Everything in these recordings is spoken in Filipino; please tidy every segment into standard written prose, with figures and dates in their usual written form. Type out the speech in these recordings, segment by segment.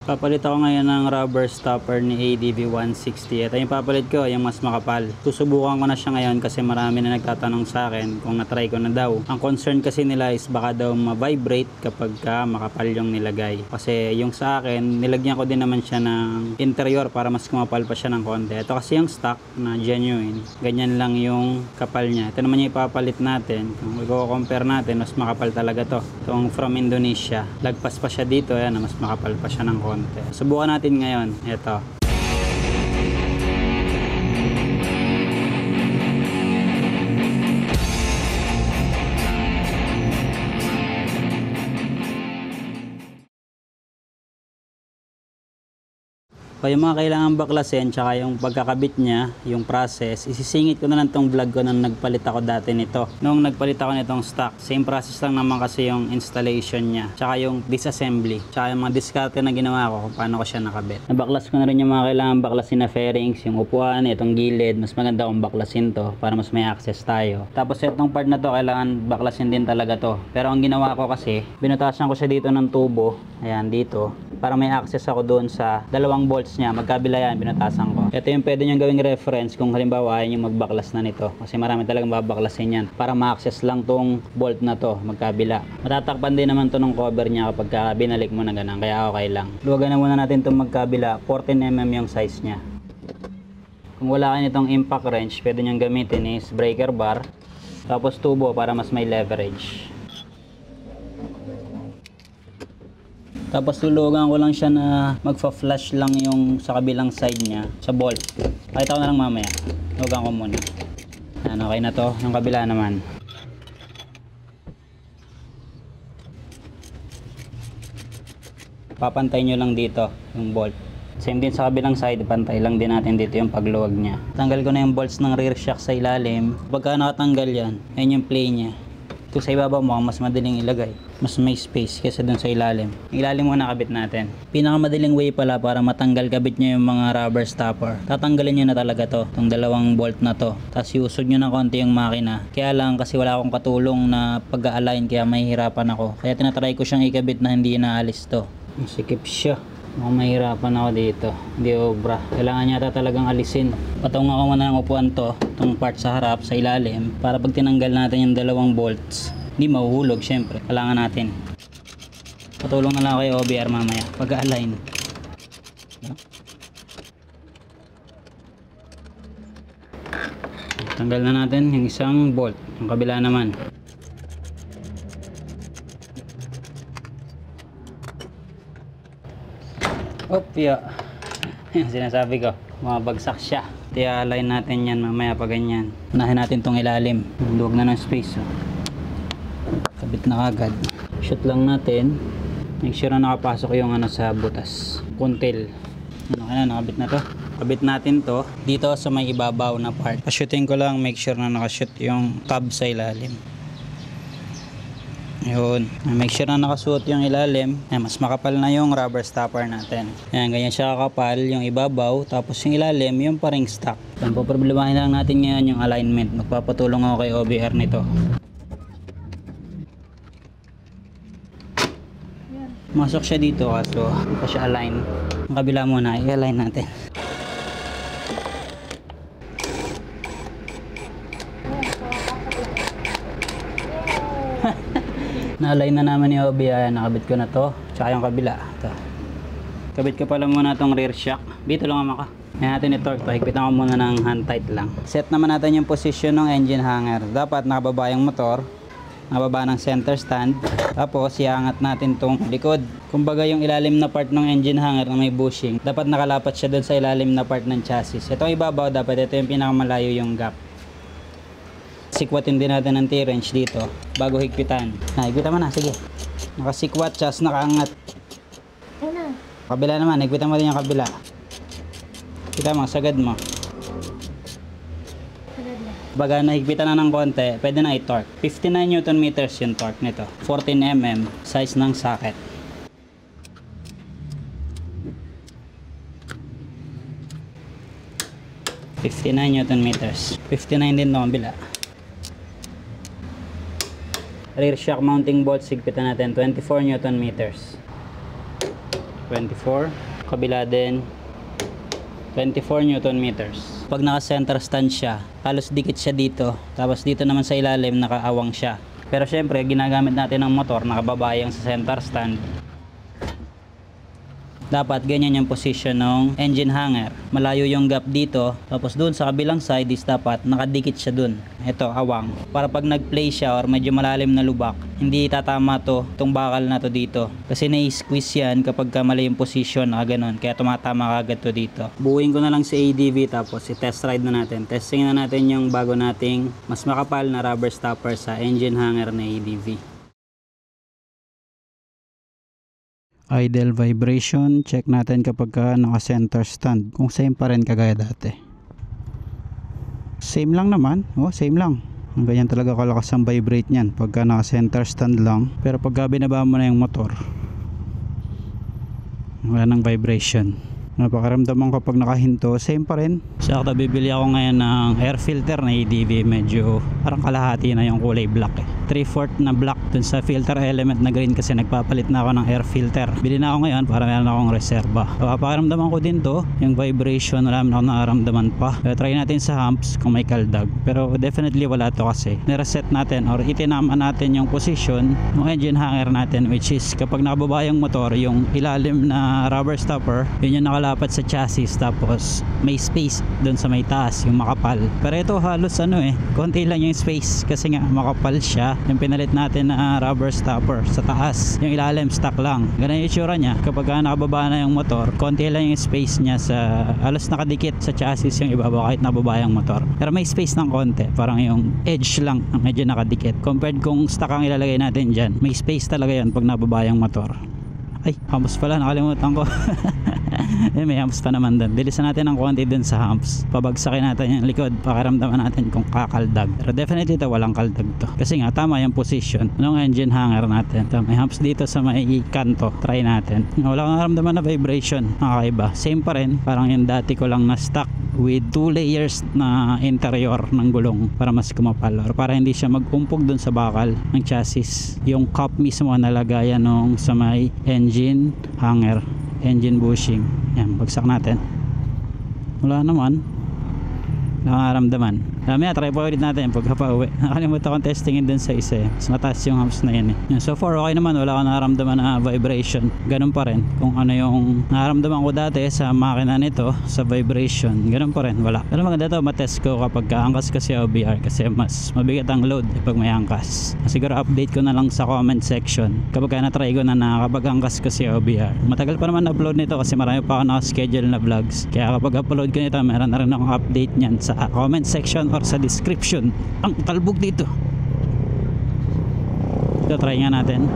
Papalit ako ngayon ng rubber stopper ni ADV 160. Ito yung papalit ko, yung mas makapal. Susubukan ko na siya ngayon kasi marami na nagtatanong sa akin kung na-try ko na daw. Ang concern kasi nila is baka daw ma-vibrate kapag makapal yung nilagay. Kasi yung sa akin, nilagyan ko din naman siya ng interior para mas kumapal pa siya ng konti. Ito kasi yung stock na genuine. Ganyan lang yung kapal niya. Ito naman yung ipapalit natin. Kung i-compare natin, mas makapal talaga to. Itong from Indonesia. Lagpas pa siya dito, yan, mas makapal pa siya ng konti. Subukan natin ngayon. Ito. So, yung mga kailangan baklasin tsaka yung pagkakabit niya, yung process, isisingit ko na lang tong vlog ko nang nagpalit ako dati nito. Nung nagpalit ako nitong stock, same process lang naman kasi yung installation niya, tsaka yung disassembly, tsaka yung mga diskarte na ginawa ko kung paano ko siya nakabit. Nabaklas ko na rin yung mga kailangan baklasin na fairings, yung upuan, itong gilid, mas maganda kung baklasin to para mas may access tayo. Tapos itong part na to, kailangan baklasin din talaga to. Pero ang ginawa ko kasi, binutasan ko siya dito ng tubo, ayan dito, para may access ako doon sa dalawang bolts niya, magkabila yan, binutasan ko. Ito yung pwede nyo gawing reference kung halimbawa ayaw nyo magbaklas na nito, kasi marami talagang babaklasin yan para ma-access lang tong bolt na to, magkabila. Matatakpan din naman to ng cover niya kapag binalik mo na ganun, kaya okay lang. Luwagan na muna natin itong magkabila, 14mm yung size niya. Kung wala kayo nitong impact wrench, pwede nyo gamitin is breaker bar, tapos tubo para mas may leverage. Tapos tulugan ko lang siya na magfa-flash lang yung sa kabilang side niya sa bolt. Pakita ko na lang mamaya. Tulugan ko muna. Ayan, okay na to. Yung kabila naman. Papantay nyo lang dito yung bolt. Same din sa kabilang side, pantay lang din natin dito yung pagluwag niya. Tanggal ko na yung bolts ng rear shock sa ilalim. Pagka nakatanggal yan, ayan yung play niya. Kung sa ibabaw mo, mas madaling ilagay. Mas may space kaysa dun sa ilalim. Ilalim muna kabit natin. Pinakamadaling way pala para matanggal kabit nyo yung mga rubber stopper. Tatanggalin nyo na talaga to. Itong dalawang bolt na to. Tapos iusog nyo ng konti yung makina. Kaya lang kasi wala akong katulong na pag-align kaya mahihirapan ako. Kaya tinatry ko siyang ikabit na hindi inaalis to. Masikip siya. Mukhang mahirapan ako dito. Hindi obra. Kailangan yata talagang alisin. Patungan ko muna ng upuan to. Itong part sa harap, sa ilalim. Para pag tinanggal natin yung dalawang bolts, hindi mahuhulog syempre. Kailangan natin. Patulong na lang kay OBR mamaya. Pag-align. Tanggal na natin yung isang bolt. Yung kabila naman. Opya. Yan sinasabi ko, mabagsak siya. I-align natin yan mamaya pa ganyan. Unahin natin tong ilalim. Luwag na ng space. Kabit na kagad. Shoot lang natin. Make sure na nakapasok yung sa butas. Kuntil. Okay na, nakabit na to. Kabit natin to dito sa may ibabaw na part. Pa-shooting ko lang, make sure na nakashoot yung tab sa ilalim. Yun. Make sure na nakasuot yung ilalim. Ayan, mas makapal na yung rubber stopper natin. Ayan, ganyan siya kakapal yung ibabaw. Tapos yung ilalim, yung paring stock. Ayan, poproblemahin lang natin ngayon yung alignment. Magpapatulong ako kay OBR nito. Masok siya dito kaso hindi pa siya align. Ang kabila muna, i-align natin. Na-align na naman ni Obi. Nakabit ko na to. Tsaka yung kabila. Ito. Kabit ko pala muna tong rear shock. Dito lang naman ka. Ngayon natin i-torque to. Higpitan ko muna ng hand tight lang. Set naman natin yung position ng engine hanger. Dapat nakababa yung motor. Nakababa ng center stand. Tapos iangat natin tong likod. Kumbaga yung ilalim na part ng engine hanger na may bushing. Dapat nakalapat siya doon sa ilalim na part ng chassis. Itong ibabaw dapat ito yung pinakamalayo yung gap. Sikwatin din natin ng T-wrench dito bago higpitan. Higpitan mo na, sige. Nakasikwat siya, nakaangat. Kabila naman, higpitan mo din yung kabila. Kita mo, sagad mo. Baga nahigpitan na ng konti, pwede na i-torque. 59 Nm yung torque nito. 14mm, size ng socket. .59 Nm. 59 din no, kabila. Rear shock mounting bolts, higpitan natin 24 Nm. 24. Kabila din 24 Newton meters. Pag naka center stand siya, halos dikit siya dito. Tapos dito naman sa ilalim nakaawang siya. Pero syempre ginagamit natin ng motor, nakababayang sa center stand. Dapat ganyan yung position ng engine hanger. Malayo yung gap dito. Tapos dun sa kabilang side is dapat nakadikit siya dun. Ito, awang. Para pag nag-play siya or medyo malalim na lubak, hindi tatama itong bakal na to dito. Kasi nai-squeeze yan kapag mali yung position na ganun. Kaya tumatama kagad to dito. Buuin ko na lang si ADV tapos i-test ride na natin. Testing na natin yung bago nating mas makapal na rubber stopper sa engine hanger na ADV. Idle vibration, check natin kapag naka center stand kung same pa rin kagaya dati. Same lang naman, same lang. Ganyan talaga kalakas ang vibrate niyan pagka naka center stand lang. Pero pagka binaba mo na yung motor, wala nang vibration. Napakaramdaman kapag nakahinto, same pa rin. Sakto bibili ako ngayon ng air filter na ADV, medyo parang kalahati na yung kulay black 3/4 na black dun sa filter element na green kasi nagpapalit na ako ng air filter. Bili na ako ngayon para meron akong reserba. Napakaramdaman ko din to, yung vibration wala naman ako nakaramdaman pa. Try natin sa humps kung may kaldag, pero definitely wala to kasi nireset natin or itinama natin yung position ng engine hanger natin, which is kapag nakababa yung motor, yung ilalim na rubber stopper, yun yung nakalapat sa chassis, tapos may space dun sa may taas, yung makapal. Pero ito halos konti lang yung space kasi nga makapal siya. Yung pinalit natin na rubber stopper sa taas, yung ilalim stock lang. Ganun yung itsura niya. Kapag nakababa na yung motor, konti lang yung space niya sa halos nakadikit sa chassis yung ibaba kahit nababa yung motor. Pero may space ng konti, parang yung edge lang medyo nakadikit. Compared kung stock ang ilalagay natin dyan, may space talaga yun pag nababa yung motor. Ay, humps pala, nakalimutan ko. May humps pa naman doon. Bilisan natin ng konti dun sa humps. Pabagsakin natin yung likod. Pakiramdaman natin kung kakaldag. Pero definitely ito walang kaldag to. Kasi nga tama yung position ng engine hanger natin. Ito, may humps dito sa may kanto. Try natin. Wala kang naramdaman na vibration. Nakakaiba. Same pa rin. Parang yung dati ko lang na stock with 2 layers na interior ng gulong para mas kumapal or para hindi siya mag-umpog dun sa bakal ng chassis. Yung cup mismo na lagayan nung sa may engine hanger, engine bushing. Yan, bagsak natin. Wala naman. Nakaramdaman. Mamaya try pa ulit natin pagka pauwi. Nakalimutan kong testingin dun sa isa Mas mataas yung humps na yan Yan, so far okay naman, wala akong nakaramdaman na vibration. Ganun pa rin kung ano yung nakaramdaman ko dati sa makina nito sa vibration. Ganun pa rin, wala. Pero maganda to, matest ko kapag kaangkas ko si OBR kasi mas mabigat ang load pag may angkas. Siguro update ko na lang sa comment section kapag na-try ko na kapag angkas ko si OBR. Matagal pa naman upload nito kasi marami pa ako naka-schedule na vlogs. Kaya kapag upload ko nito, meron na rin akong update niyan sa comment section or sa description. Ang talbog dito. Ito, try nga natin.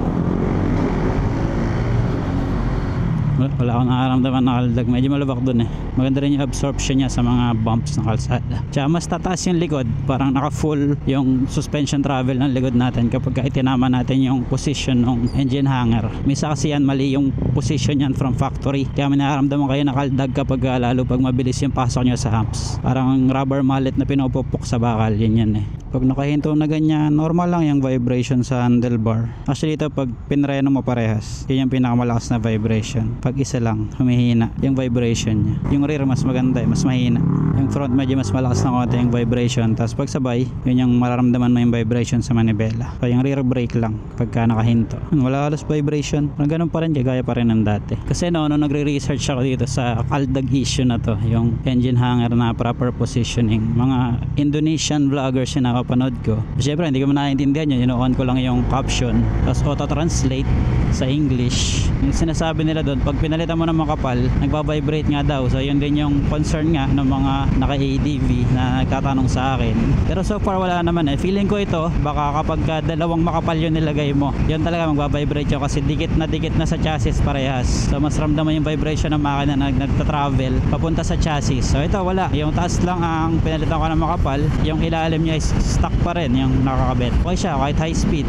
Wala akong nakaramdaman na kaldag. Medyo malubak dun Maganda rin yung absorption niya sa mga bumps ng kalsada. Tsaka mas tataas yung likod. Parang naka full yung suspension travel ng likod natin kapag itinama natin yung position ng engine hanger. Misa kasi yan mali yung position yan from factory. Kaya may nakaramdaman kayo na kaldag kapag lalo pag mabilis yung pasok nyo sa humps. Parang rubber mallet na pinupupok sa bakal. Yan Pag nakahinto na ganyan, normal lang yung vibration sa handlebar. Actually ito pag pinreno mo parehas, yun yung pinakamalakas na vibration. Pag isa lang, humihina yung vibration niya. Yung rear mas maganda mas mahina. Yung front medyo mas malakas na konti yung vibration. Tapos pag sabay, yun yung mararamdaman mo yung vibration sa manibela. So yung rear brake lang pagka nakahinto. Wala halos vibration. Ganun pa rin, gaya pa rin ng dati. Kasi nung nagre-research ako dito sa kaldag issue na to, yung engine hanger na proper positioning. Mga Indonesian vloggers yung nakapanood ko. Siyempre hindi ko maintindihan yun. Ino-on ko lang yung caption. Tapos auto-translate sa English. Yung sinasabi nila doon, pag pinalitan mo ng makapal, nagpa-vibrate nga daw. So yun din yung concern nga ng mga naka-ADV na nagtatanong sa akin. Pero so far wala naman Feeling ko ito, baka kapag dalawang makapal yun nilagay mo, yun talaga magpa-vibrate yun kasi dikit na sa chassis parehas. So mas ramdaman yung vibration ng makina na nagta-travel papunta sa chassis. So ito wala. Yung taas lang ang pinalitan ko ng makapal, yung ilalim niya is stock pa rin yung nakakabit. Okay siya, kahit high speed.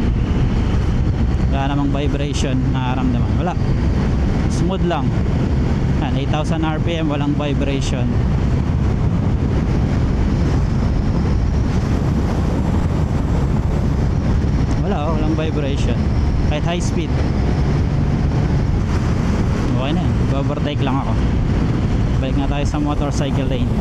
Wala namang vibration nakaramdaman. Wala. Smooth lang. 8,000 RPM, walang vibration. Walang vibration. Kahit high speed. Okay na yun, overtake lang ako. Balik na tayo sa motorcycle lane.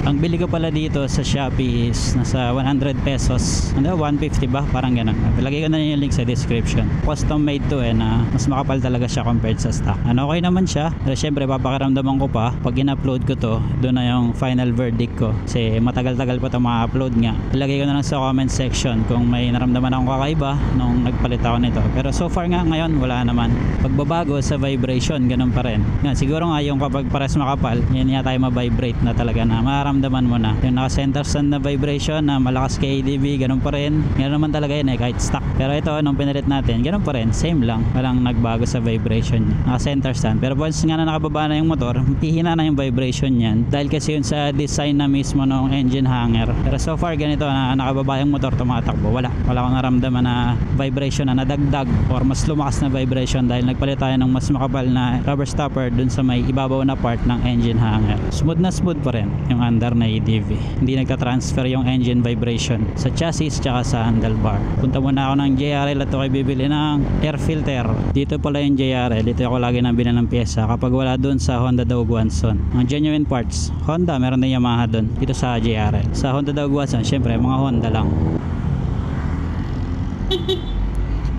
Ang bili ko pala dito sa Shopee is nasa 100 pesos. Ano, 150 ba? Parang ganun. Ilagay ko na yung link sa description. Custom made to na mas makapal talaga siya compared sa stock. Okay naman siya. Pero syempre papakiramdaman ko pa pag in-upload ko to, doon na yung final verdict ko. Kasi matagal-tagal pa ito ma-upload nga. Ilagay ko na lang sa comment section kung may naramdaman akong kakaiba nung nagpalit ako nito. Pero so far nga ngayon wala naman. Pagbabago sa vibration, ganun pa rin. Nga, siguro nga yung kapag pares makapal, yan nga tayo ma-vibrate na talaga na maramdaman mo na. Yung naka center stand na vibration na malakas kay ADV, ganun pa rin. Ganun naman talaga yun kahit stock. Pero ito, nung pinalit natin, ganun pa rin. Same lang. Walang nagbago sa vibration niya. Naka center stand. Pero once nga na nakababa na yung motor, hihina na yung vibration niyan. Dahil kasi yun sa design na mismo ng engine hanger. Pero so far ganito na nakababa yung motor, tumatakbo. Wala akong naramdaman na vibration na nadagdag or mas lumakas na vibration dahil nagpalit tayo ng mas makapal na rubber stopper dun sa may ibabaw na part ng engine hanger. Smooth na smooth pa rin yung under na ADV. Hindi nagta-transfer yung engine vibration sa chassis tsaka sa handlebar. Punta muna ako ng JRL at ako'y bibili ng air filter. Dito pala yung JRL. Dito ako lagi nabili ng pyesa kapag wala dun sa Honda Daewoo Guangzon. Ang genuine parts, Honda, meron din Yamaha dun. Dito sa JRL. Sa Honda Daewoo Guangzon, syempre mga Honda lang.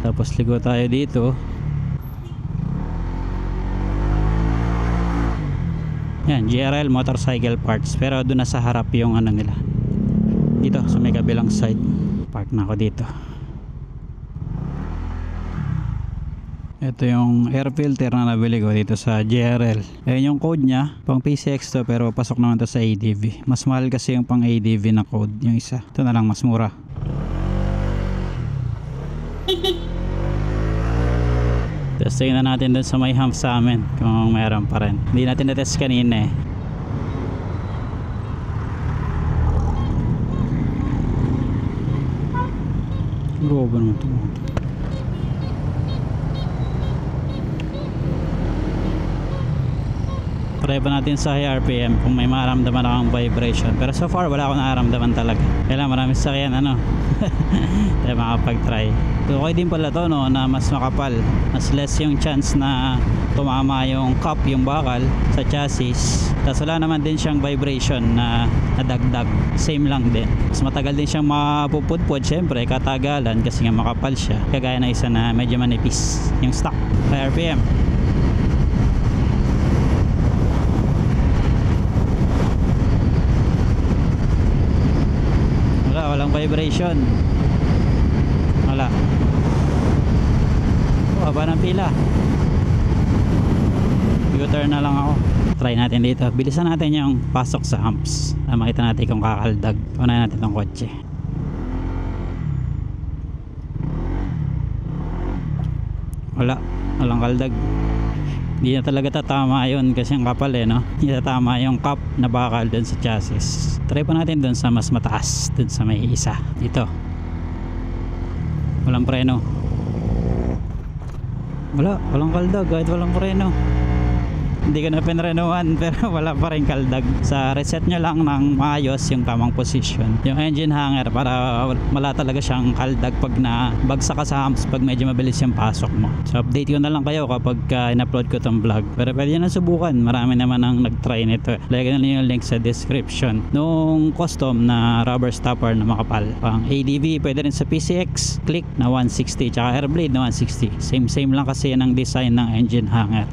Tapos ligo tayo dito. Yan, JRL motorcycle parts. Pero doon na sa harap yung ano nila. Dito sa may kabilang side. Park na ako dito. Ito yung air filter na nabili ko dito sa JRL. Ayan yung code nya. Pang PCX to pero pasok naman to sa ADV. Mas mahal kasi yung pang ADV na code. Yung isa. Ito na lang mas mura. Tapos tingnan natin dun sa may hump sa amin kung meron pa rin. Hindi natin na-test kanina eh. Grobe naman ito. Try pa natin sa high RPM kung may maramdaman akong vibration. Pero so far wala akong nararamdaman talaga. Kailangan maraming sakyan ano. Tayo makapag-try. So okay din pala to no, na mas makapal. Mas less yung chance na tumama yung cup, yung bakal sa chassis. Tapos wala naman din siyang vibration na nadagdag. Same lang din. Mas matagal din siyang mapupudpud syempre katagalan kasi nga makapal siya. Kagaya na isa na medyo manipis yung stock. High RPM. Walang vibration. Wala. Haba ng pila. U-turn na lang ako. Try natin dito. Bilisan natin yung pasok sa humps. Makita natin kung kakaldag. Unahin natin itong kotse. Walang kaldag. Hindi na talaga tatama yun kasi ang kapal eh no. Hindi tatama yung cup na bakal dun sa chassis. Try pa natin dun sa mas mataas. Dun sa may isa. Dito. Walang preno. Walang kaldag kahit walang preno. Hindi ko na pinrenuhan pero wala pa rin kaldag. Sa reset nyo lang ng maayos yung tamang position yung engine hanger para wala talaga siyang kaldag pag nabagsak ka sa humps pag medyo mabilis yung pasok mo. So update ko na lang kayo kapag in-upload ko tong vlog. Pero pwede na subukan. Marami naman ang nag-try nito. Lagyan na lang yung link sa description nung custom na rubber stopper na makapal. Pang ADV pwede rin sa PCX Click na 160 tsaka Airblade na 160. Same lang kasi yan ang design ng engine hanger.